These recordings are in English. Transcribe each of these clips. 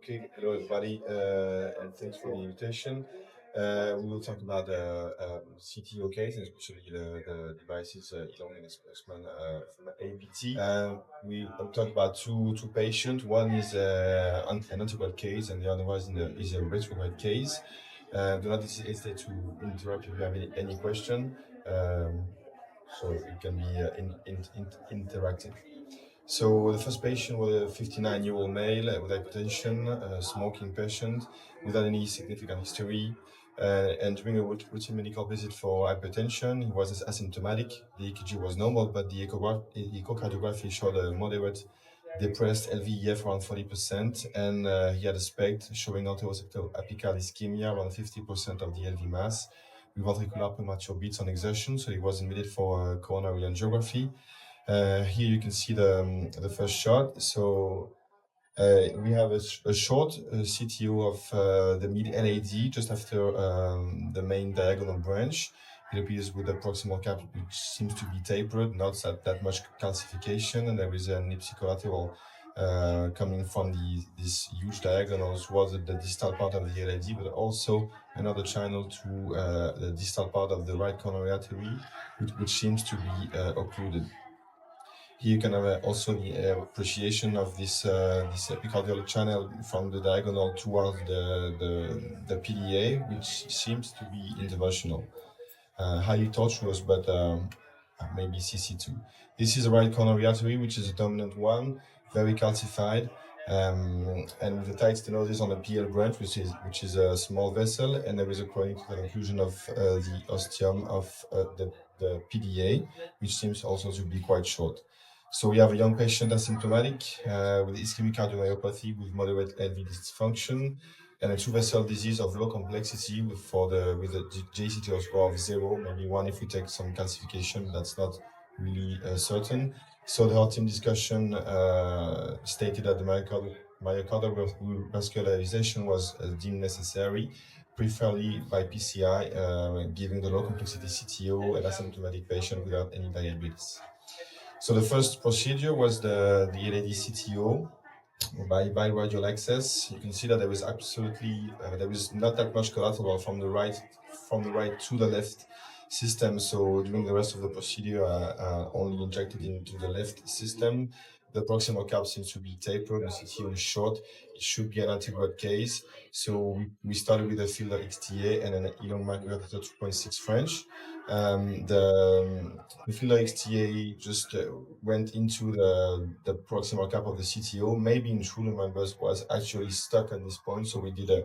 Okay, hello everybody, and thanks for the invitation. We will talk about the CTO case, and especially the devices Elong and Expressman from APT. I'll talk about two patients. One is an antegrade case, and the other one is a retrograde case. Do not hesitate to interrupt if you have any question. So it can be interactive. So the first patient was a 59-year-old male with hypertension, smoking patient, without any significant history. And during a routine medical visit for hypertension, he was asymptomatic. The EKG was normal, but the echocardiography showed a moderate depressed LVEF around 40%, and he had a SPECT showing autoreceptor apical ischemia around 50% of the LV mass, with ventricular premature beats on exertion, so he was admitted for coronary angiography. Here you can see the first shot. So we have a short CTO of the mid LAD just after the main diagonal branch. It appears with the proximal cap, which seems to be tapered, not that much calcification, and there is an ipsicollateral coming from this huge diagonal towards the distal part of the LAD, but also another channel to the distal part of the right coronary artery, which seems to be occluded. Here you can have also the appreciation of this epicardial channel from the diagonal towards the PDA, which seems to be interventional. Highly tortuous, but maybe CC2. This is the right coronary artery, which is a dominant one, very calcified, and with a tight stenosis on the PL branch, which is a small vessel, and there is a chronic occlusion of the ostium of the PDA, which seems also to be quite short. So we have a young patient asymptomatic with ischemic cardiomyopathy with moderate LV dysfunction and a two-vessel disease of low complexity with a JCTO score of 0, maybe 1 if we take some calcification. That's not really certain. So the whole team discussion stated that the myocardial vascularization was deemed necessary, preferably by PCI, given the low complexity CTO and asymptomatic patient without any diabetes. So the first procedure was the LAD CTO by radial access. You can see that there was absolutely there is not that much collateral from the right to the left system. So during the rest of the procedure, only injected into the left system. The proximal cap seems to be tapered. The CTO is short. It should be an antegrade case. So we started with a Fielder XTA and an Elong microcatheter 2.6 French. The Fielder XTA just went into the proximal cap of the CTO. Maybe in true lumen was actually stuck at this point. So we did a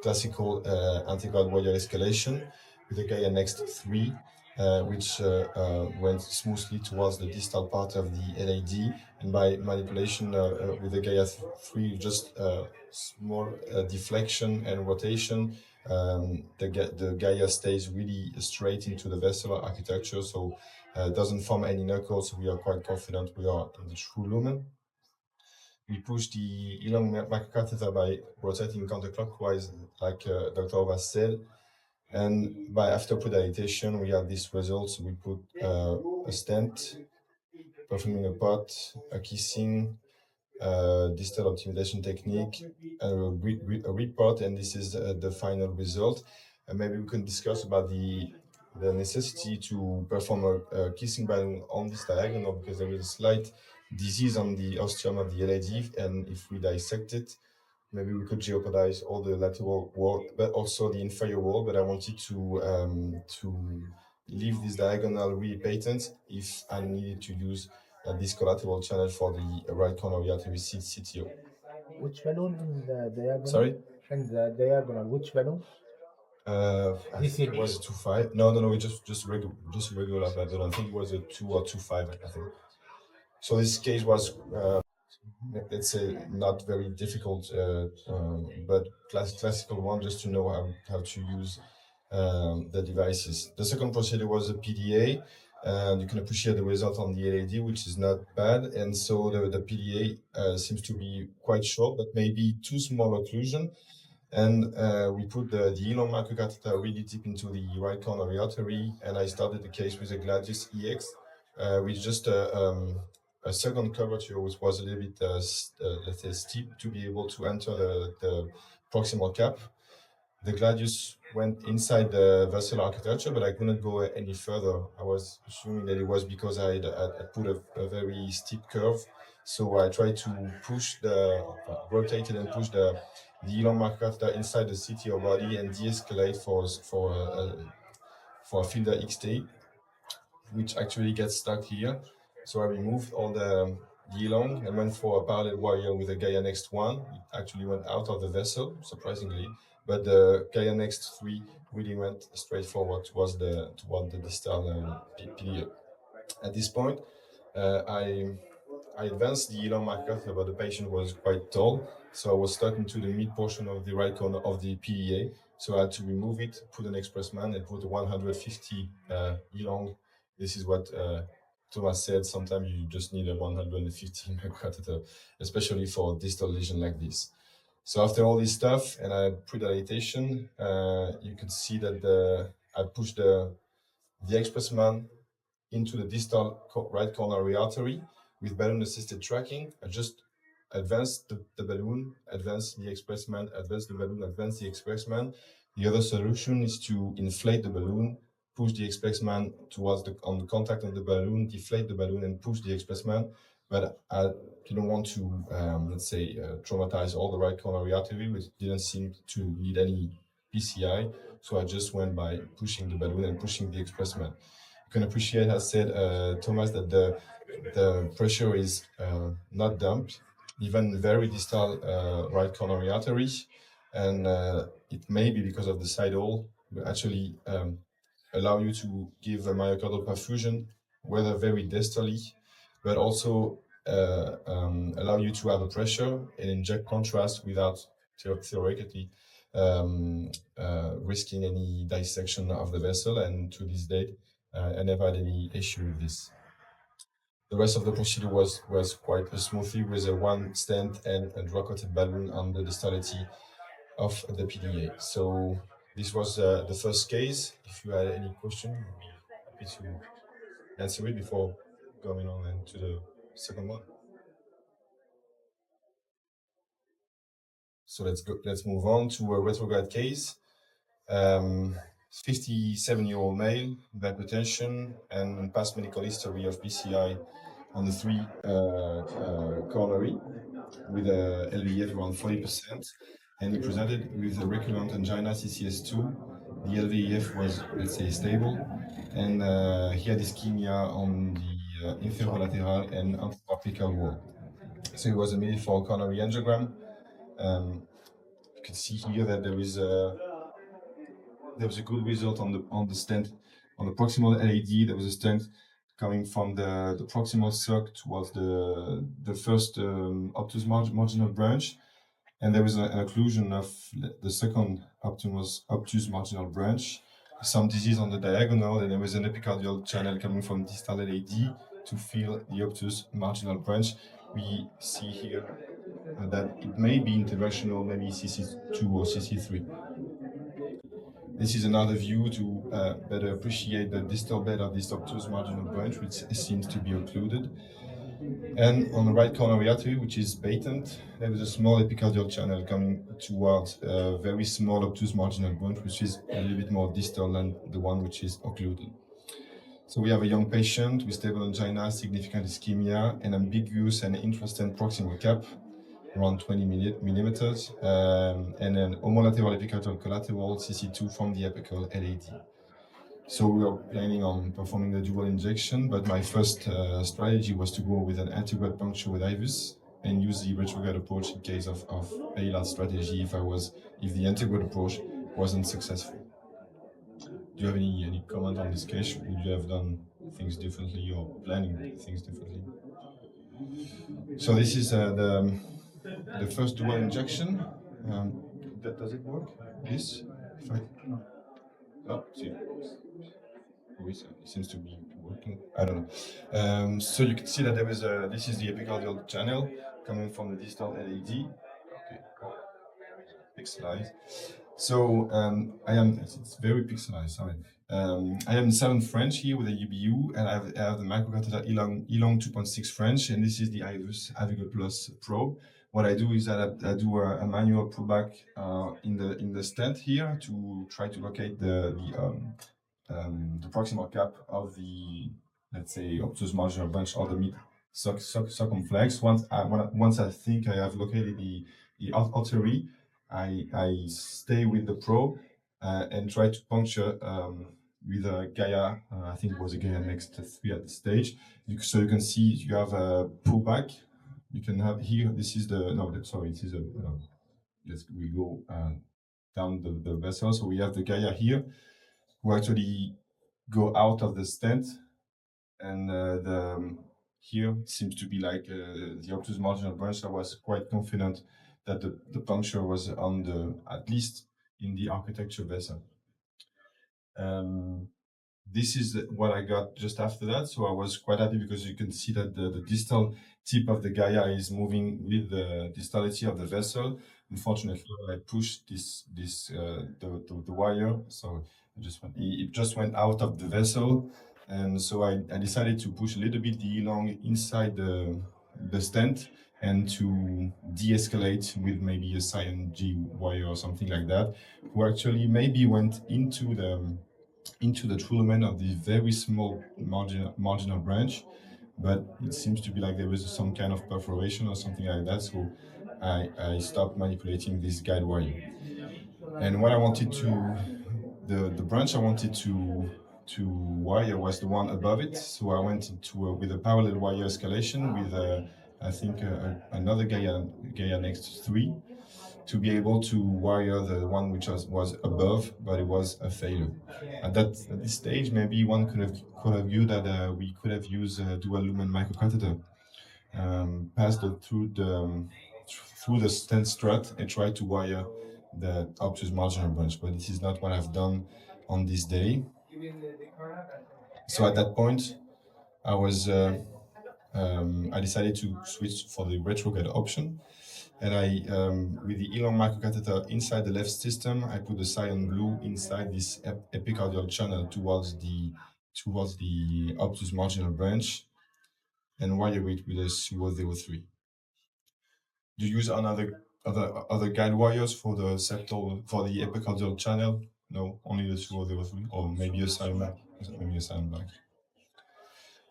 classical antegrade radial escalation with a Gaia Next 3. Which went smoothly towards the distal part of the LAD, and by manipulation with the Gaia 3, just small deflection and rotation, the Gaia stays really straight into the vessel architecture, so doesn't form any knuckles. So we are quite confident we are in the true lumen. We push the Elong microcatheter by rotating counterclockwise, like Dr. Ovas said. And after pre-dilatation, we have these results. We put a stent, performing a pot, a kissing, distal optimization technique, a report, and this is the final result. And maybe we can discuss about the necessity to perform a kissing balloon on this diagonal, because there is a slight disease on the ostium of the LAD, and if we dissect it, maybe we could jeopardize all the lateral wall, but also the inferior wall. But I wanted to leave this diagonal really patent if I needed to use this collateral channel for the right coronary artery CTO. Which balloon in the diagonal? Sorry? In the diagonal, which balloon? I think it was a 2.5. No, just regular balloon. I think it was a 2 or 2.5. I think. So this case was. Let's say not very difficult, but classical one, just to know how to use the devices. The second procedure was a PDA, and you can appreciate the result on the LAD, which is not bad. And so the PDA seems to be quite short, but maybe too small occlusion. And we put the Elong microcatheter really deep into the right coronary artery, and I started the case with a Gladius EX, with just a second curvature which was a little bit, let's say, steep to be able to enter the proximal cap. The gladius went inside the vessel architecture, but I couldn't go any further. I was assuming that it was because I put a very steep curve. So I tried to rotated and push the Elong microcatheter inside the CTO body and de-escalate for a filter XT, which actually gets stuck here. So I removed all the Elong and went for a parallel wire with a Gaia Next 1. It actually went out of the vessel, surprisingly, but the Gaia Next 3 really went straight forward toward the distal PDA. At this point, I advanced the Elong microcatheter, but the patient was quite tall, so I was stuck into the mid portion of the right corner of the PDA. So I had to remove it, put an Expressman, and put a 150 Elong. This is what Thomas said. Sometimes you just need a 150 microcatheter, especially for distal lesion like this. So after all this stuff and I pre-dilatation, you can see that I pushed the Expressman into the distal right coronary artery with balloon-assisted tracking. I just advanced the balloon, advanced the Expressman, advanced the balloon, advanced the Expressman. The other solution is to inflate the balloon, push the Expressman towards on the contact of the balloon, deflate the balloon, and push the Expressman. But I didn't want to, let's say, traumatize all the right coronary artery, which didn't seem to need any PCI. So I just went by pushing the balloon and pushing the Expressman. You can appreciate, as said Thomas, that the pressure is not dumped, even very distal right coronary artery, and it may be because of the side hole, will actually allow you to give a myocardial perfusion, whether very distally, but also allow you to have a pressure and inject contrast without theoretically risking any dissection of the vessel. And to this date, I never had any issue with this. The rest of the procedure was quite smoothly with a one stent and a drug-coated balloon on the distality of the PDA. So this was the first case. If you had any question, I'd be happy to answer it before going on into the second one. So let's move on to a retrograde case. 57-year-old male, hypertension, and past medical history of PCI on the 3 coronary with a LVEF around 40%, and he presented with a recurrent angina CCS2. The LVEF was, let's say, stable, and he had ischemia on the inferolateral and anteroapical wall. So he was admitted for a coronary angiogram. You can see here that there was a good result on the stent on the proximal LAD. There was a stent coming from the proximal circ towards the first obtuse marginal branch, and there was an occlusion of the second obtuse marginal branch. Some disease on the diagonal, and there was an epicardial channel coming from distal LAD to fill the obtuse marginal branch. We see here that it may be interventional, maybe CC2 or CC3. This is another view to better appreciate the distal bed of this obtuse marginal branch, which seems to be occluded. And on the right coronary artery, which is patent, there is a small epicardial channel coming towards a very small obtuse marginal branch, which is a little bit more distal than the one which is occluded. So we have a young patient with stable angina, significant ischemia, and ambiguous and intrastent proximal cap, around 20 millimeters, and an homolateral epicardial collateral CC2 from the apical LAD. So we are planning on performing the dual injection, but my first strategy was to go with an antegrade puncture with IVUS and use the retrograde approach in case of bailout strategy if the antegrade approach wasn't successful. Do you have any comment on this case? Would you have done things differently or planning things differently? So this is the first dual injection. Does it work? This? Oh, see. It seems to be working. I don't know. So you can see that there is this is the epicardial channel coming from the distal LAD. Okay, pixelized. So it's very pixelized. Sorry. I am 7 French here with a UBU, and I have the microcatheter Elong 2.6 French, and this is the IVUS Avigo Plus Pro. What I do is that I do a manual pullback in the stent here to try to locate the proximal cap of the, let's say, obtuse marginal branch or the mid circumflex. Once I think I have located the artery, I stay with the probe and try to puncture with a Gaia. I think it was a Gaia next 3 at the stage. So you can see you have a pullback. You can have here. This is the no. Sorry, it is a. We go down the vessel. So we have the Gaia here, who actually go out of the stent, and here seems to be like the obtuse marginal branch. I was quite confident that the puncture was on at least in the architecture vessel. This is what I got just after that. So I was quite happy because you can see that the distal tip of the Gaia is moving with the distality of the vessel. Unfortunately, when I pushed the wire, so it just went out of the vessel, and so I decided to push a little bit the Elong inside the stent and to de-escalate with maybe a cyan G wire or something like that, who actually maybe went into the true of the very small marginal branch, but it seems to be like there was some kind of perforation or something like that. So I stopped manipulating this guide wire. And what I wanted the branch I wanted to wire was the one above it. So I went into with a parallel wire escalation with I think another Gaia next 3 to be able to wire the one which was above, but it was a failure. At this stage, maybe one could have viewed that we could have used a dual lumen microcatheter, passed it through the stent strut and tried to wire the obtuse marginal branch, but this is not what I've done on this day. So at that point, I decided to switch for the retrograde option. And with the Elong microcatheter inside the left system, I put the cyan blue inside this epicardial channel towards the obtuse marginal branch, and wire it with a CTO-03. Do you use other guide wires for the epicardial channel? No, only the CTO-03, or maybe a cyan black.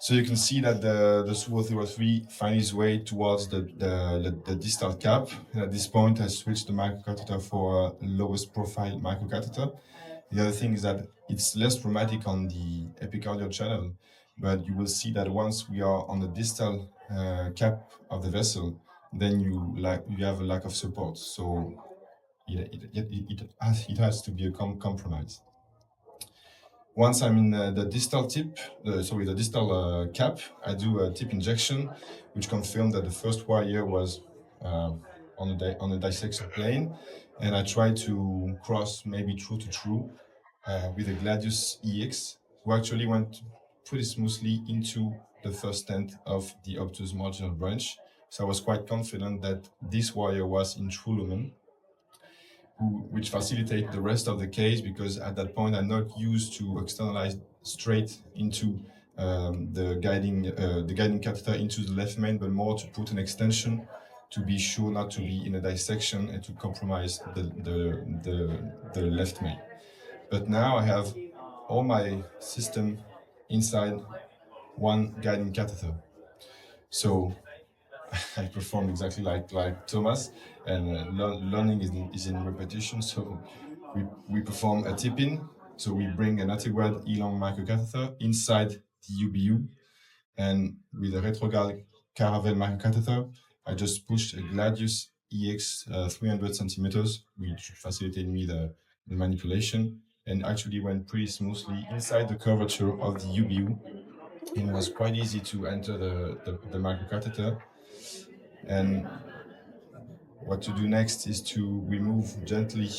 So you can see that the CTO-03 finds its way towards the distal cap. And at this point, I switched the microcatheter for a lowest profile microcatheter. The other thing is that it's less traumatic on the epicardial channel, but you will see that once we are on the distal cap of the vessel, then you have a lack of support. So it has to be a compromise. Once I'm in the distal the distal cap, I do a tip injection, which confirmed that the first wire was on the dissection plane, and I try to cross maybe true to true with a Gladius EX, who actually went pretty smoothly into the first stent of the obtuse marginal branch. So I was quite confident that this wire was in true lumen, which facilitate the rest of the case, because at that point I'm not used to externalize straight into the guiding catheter into the left main, but more to put an extension to be sure not to be in a dissection and to compromise the left main. But now I have all my system inside one guiding catheter. So I perform exactly like Thomas, and learning is in repetition. So we perform a tip-in. So we bring an antegrade Elong microcatheter inside the UBU, and with a retrograde caravel microcatheter, I just pushed a Gladius EX 300 centimeters, which facilitated me the manipulation, and actually went pretty smoothly inside the curvature of the UBU. And it was quite easy to enter the microcatheter. And what to do next is to remove gently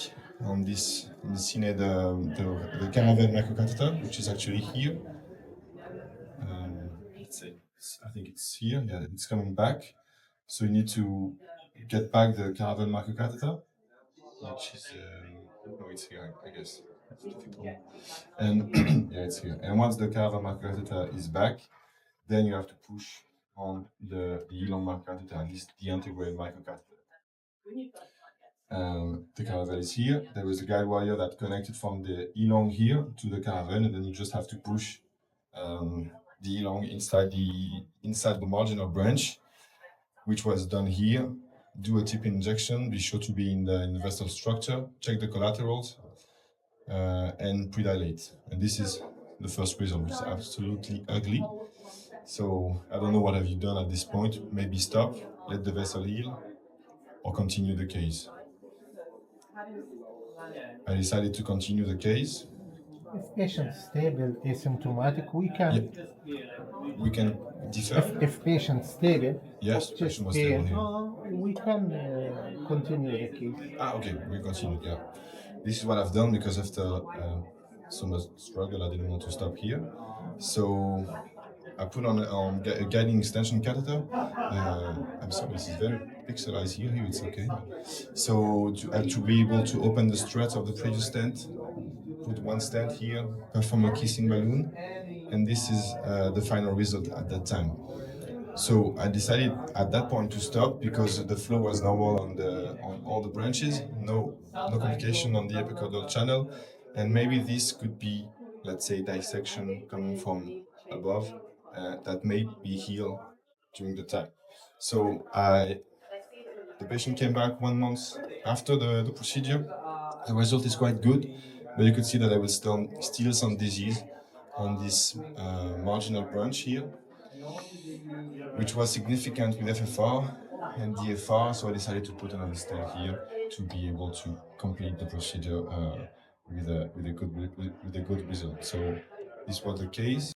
on this scene the caravel microcatheter, which is actually here. Let's say I think it's here. Yeah, it's coming back. So you need to get back the caravel microcatheter, which is no, it's here, I guess. It's difficult. And yeah, it's here. And once the cadaver microcatheter is back, then you have to push on the Elong microcatheter, and this is the antegrade microcatheter. The cadaver is here. There is a guide wire that connected from the Elong here to the cadaver, and then you just have to push the Elong inside the marginal branch, which was done here. Do a tip injection. Be sure to be in the vessel structure. Check the collaterals and predilate. And this is the first result, which is absolutely ugly. So I don't know what have you done at this point. Maybe stop, let the vessel heal, or continue the case. I decided to continue the case. If patient stable, asymptomatic, we can. We can defer. If patient stable, Yes, chest patient was pain, stable here. we can continue the case. Okay, we continue. Yeah, this is what I've done because after so much struggle, I didn't want to stop here. So I put on a guiding extension catheter. I'm sorry, this is very pixelized here. Here it's okay. So to be able to open the struts of the previous stent, put one stent here, perform a kissing balloon, and this is the final result at that time. So I decided at that point to stop because the flow was normal on all the branches, no complication on the epicardial channel, and maybe this could be, let's say, dissection coming from above that may be healed during the time. So the patient came back 1 month after the procedure. The result is quite good, but you could see that there was still some disease on this marginal branch here, which was significant with FFR and DFR, so I decided to put another stent here to be able to complete the procedure with a good result. So this was the case.